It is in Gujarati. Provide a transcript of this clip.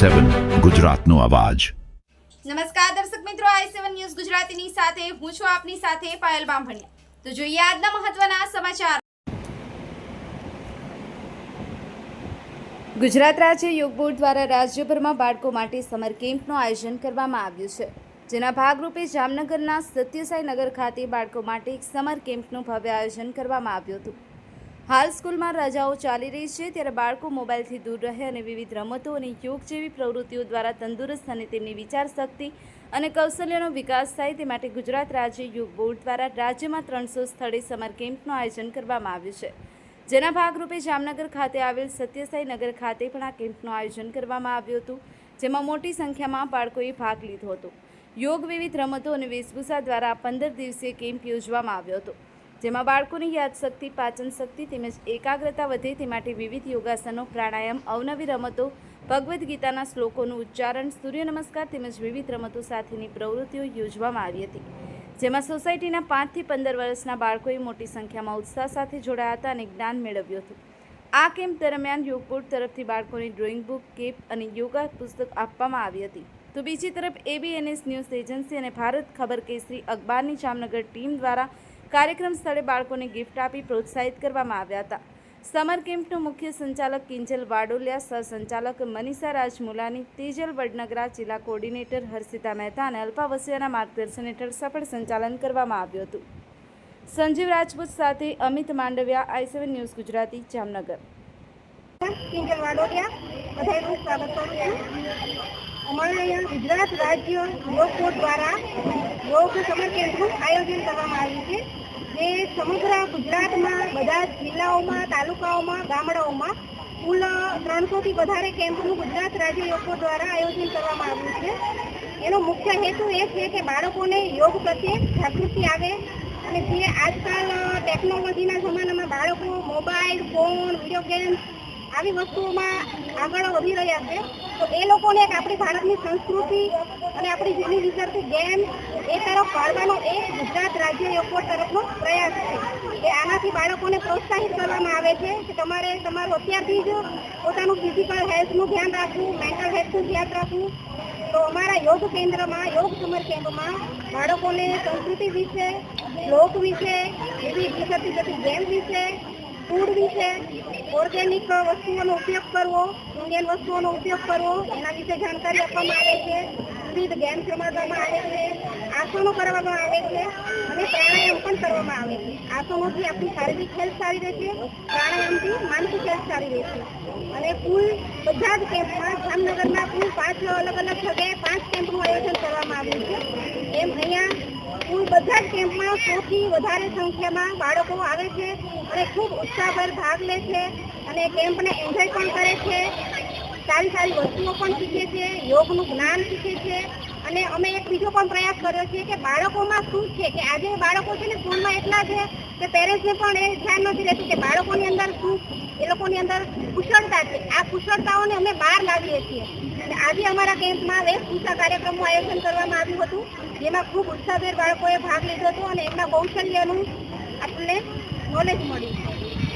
i7 ગુજરાતનો અવાજ। નમસ્કાર દર્શક મિત્રો, i7 ન્યૂઝ ગુજરાતીની સાથે હું છું આપની સાથે પાયલ બામભણિયા। તો જોઈએ આજના મહત્વના સમાચાર। ગુજરાત રાજ્ય યોગ બોર્ડ દ્વારા રાજ્યભરમાં બાળકો માટે સમર કેમ્પનું આયોજન કરવામાં આવ્યું છે, જેના ભાગરૂપે જામનગરના સત્યસાઈ નગર ખાતે બાળકો માટે એક સમર કેમ્પનું ભવ્ય આયોજન કરવામાં આવ્યું હતું। હાલ સ્કૂલમાં રજાઓ ચાલી રહી છે, ત્યારે બાળકો મોબાઈલથી દૂર રહે અને વિવિધ રમતો અને યોગ જેવી પ્રવૃત્તિઓ દ્વારા તંદુરસ્ત અને તેમની વિચારશક્તિ અને કૌશલ્યનો વિકાસ થાય તે માટે ગુજરાત રાજ્ય યોગ બોર્ડ દ્વારા રાજ્યમાં 300 સ્થળે સમર કેમ્પનું આયોજન કરવામાં આવ્યું છે, જેના ભાગરૂપે જામનગર ખાતે આવેલ સત્યસાઈ નગર ખાતે પણ આ કેમ્પનું આયોજન કરવામાં આવ્યું હતું, જેમાં મોટી સંખ્યામાં બાળકોએ ભાગ લીધો હતો। યોગ, વિવિધ રમતો અને વેશભૂષા દ્વારા 15 દિવસીય કેમ્પ યોજવામાં આવ્યો હતો, જેમાં બાળકોની યાદશક્તિ, પાચન શક્તિ તેમજ એકાગ્રતા વધે તે માટે વિવિધ યોગાસનો, પ્રાણાયામ, અવનવી રમતો, ભગવદ્ ગીતાના શ્લોકોનું ઉચ્ચારણ, સૂર્ય નમસ્કાર તેમજ વિવિધ રમતો સાથેની પ્રવૃત્તિઓ યોજવામાં આવી હતી, જેમાં સોસાયટીના 5 થી 15 વર્ષના બાળકોએ મોટી સંખ્યામાં ઉત્સાહ સાથે જોડાયા હતા અને જ્ઞાન મેળવ્યું હતું। આ કેમ્પ દરમિયાન યોગ બોર્ડ તરફથી બાળકોને ડ્રોઈંગ બુક, કેપ અને યોગા પુસ્તક આપવામાં આવી હતી। તો બીજી તરફ ABNS ન્યૂઝ એજન્સી અને ભારત ખબર કેસરી અખબારની જામનગર ટીમ દ્વારા કાર્યક્રમ સ્થળે બાળકોને ગિફ્ટ આપી પ્રોત્સાહિત કરવામાં આવ્યા હતા। સમર કેમ્પનું મુખ્ય સંચાલક કિંજલ વાડોલિયા, સહસંચાલક મનીષા રાજમુલાની, તેજલ વડનગરા, જિલ્લા કોર્ડિનેટર હર્ષિતા મહેતા અને અલ્પા વસિયાના માર્ગદર્શન હેઠળ સફળ સંચાલન કરવામાં આવ્યું હતું। સંજીવ રાજપૂત સાથે અમિત માંડવિયા, i7 ન્યૂઝ ગુજરાતી, જામનગર। કિંજલ વાડોલિયા, બધાનું સ્વાગત કરું છું। અમારા અહીંયા ગુજરાત રાજ્ય યોગ બોર્ડ દ્વારા યોગ સમર કેમ્પનું આયોજન કરવામાં આવ્યું છે, જે સમગ્ર ગુજરાતમાં બધા જિલ્લાઓમાં, તાલુકાઓમાં, ગામડાઓમાં કુલ 300 થી વધારે કેમ્પનું ગુજરાત રાજ્ય યોગ બોર્ડ દ્વારા આયોજન કરવામાં આવ્યું છે। એનો મુખ્ય હેતુ એ છે કે બાળકોને યોગ પ્રત્યે જાગૃતિ આવે અને જે આજકાલ ટેકનોલોજીના જમાનામાં બાળકો મોબાઈલ, ફોન, વિડીયો ગેમ્સ આવી વસ્તુઓમાં આગળ વધી રહ્યા છે, તો એ લોકોને આપણી ભારતની સંસ્કૃતિ અને આપણી જૂની વિસરતી ગેમ એ તરફ વાળવાનો એક ગુજરાત રાજ્ય યોગ બોર્ડ તરફનો પ્રયાસ છે કે આનાથી બાળકોને પ્રોત્સાહિત કરવામાં આવે છે કે તમારે તમારું અત્યારથી જ પોતાનું ફિઝિકલ હેલ્થનું ધ્યાન રાખવું, મેન્ટલ હેલ્થનું ધ્યાન રાખવું। તો અમારા યોગ કેન્દ્રમાં, યોગ સમર કેમ્પમાં બાળકોને સંસ્કૃતિ વિશે, શ્લોક વિશે, એવી વિસરતી જતી ગેમ વિશે, ફૂડ વિશે, ઓર્ગેનિક વસ્તુઓનો ઉપયોગ કરવો, ઇન્ડિયન વસ્તુઓનો ઉપયોગ કરવો, એના વિશે જાણકારી આપવામાં આવે છે। વિવિધ ગેમ્સ રમાડવામાં આવે છે, આસનો કરવામાં આવે છે અને પ્રાણાયામ પણ કરવામાં આવે છે। આસનોથી આપણી શારીરિક હેલ્થ સારી રહેશે, પ્રાણાયામથી માનસિક હેલ્થ સારી રહેશે। અને કુલ બધા જ કેમ્પમાં જામનગરના કુલ 5 અલગ અલગ જગ્યાએ 5 કેમ્પનું આયોજન કરવામાં આવ્યું છે। એમ અહીંયા કુલ બધા જ કેમ્પમાં 100 થી વધારે સંખ્યામાં બાળકો આવે છે અને ખૂબ ઉત્સાહભેર ભાગ લે છે અને કેમ્પને એન્જોય પણ કરે છે, સારી સારી વસ્તુઓ પણ શીખે છે, યોગનું જ્ઞાન શીખે છે। અને અમે એક બીજો પણ પ્રયાસ કર્યો છે કે બાળકોમાં શું છે કે આજે બાળકો છે ને સ્કૂલમાં એટલા છે કે પેરેન્ટ્સને પણ એ ધ્યાન નથી રહેતું કે બાળકોની અંદર શું, એ લોકોની અંદર કુશળતા છે, આ કુશળતાઓને અમે બહાર લાવીએ છીએ। અને આજે અમારા કેમ્પમાં વેશભૂષા કાર્યક્રમનું આયોજન કરવામાં આવ્યું હતું, જેમાં ખૂબ ઉત્સાહભેર બાળકોએ ભાગ લીધો હતો અને એમના કૌશલ્યનું આપણને નોલેજ મળ્યું।